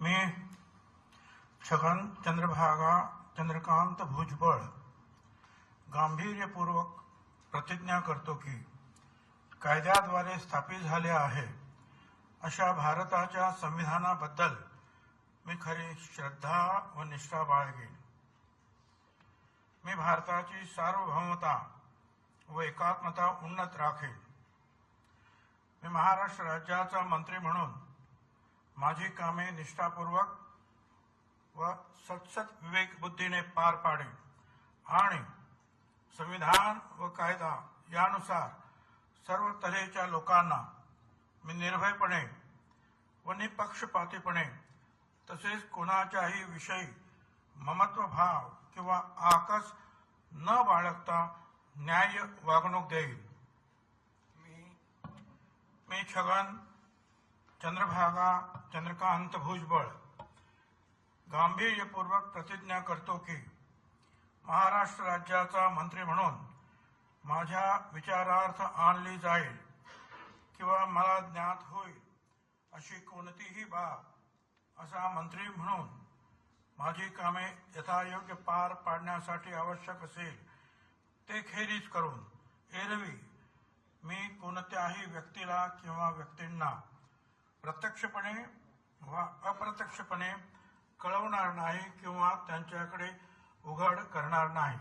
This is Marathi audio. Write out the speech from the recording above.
मी छगन चंद्रभागा चंद्रकांत भुजबळ गांभीर्यपूर्वक प्रतिज्ञा करतो की कायद्याद्वारे स्थापित झाले आहे अशा भारताच्या संविधानाबद्दल मी खरी श्रद्धा व निष्ठा बाळगेन। मी भारताची सार्वभौमता व एकात्मता उन्नत राखेन। मी महाराष्ट्र राज्याचा मंत्री म्हणून माझी कामे निष्ठापूर्वक व सतसत विवेक बुद्धीने पार पाडेन आणि संविधान व कायदा यानुसार सर्व तऱ्हेच्या लोकांना मी निर्भयपणे व निपक्षपातीपणे तसेच कोणाच्याही विषयी ममत्व भाव किंवा आकस न बाळगता न्याय्य वागणूक देईन। मी छगन चंद्रभागा चंद्रकांत भुजबळ गांभीर्यपूर्वक प्रतिज्ञा करतो की महाराष्ट्र राज्याचा मंत्री म्हणून माझ्या विचारार्थ आणली जाईल किंवा मला ज्ञात होईल अशी कोणतीही बाब असा मंत्री म्हणून माझी कामे यथायोग्य पार पाडण्यासाठी आवश्यक असेल ते खेरीज करून एरवी मी कोणत्याही व्यक्तीला किंवा व्यक्तींना प्रत्यक्षपणे वा अप्रत्यक्षपणे कळवणार नाही किंवा त्यांच्याकडे उघड करणार नाही।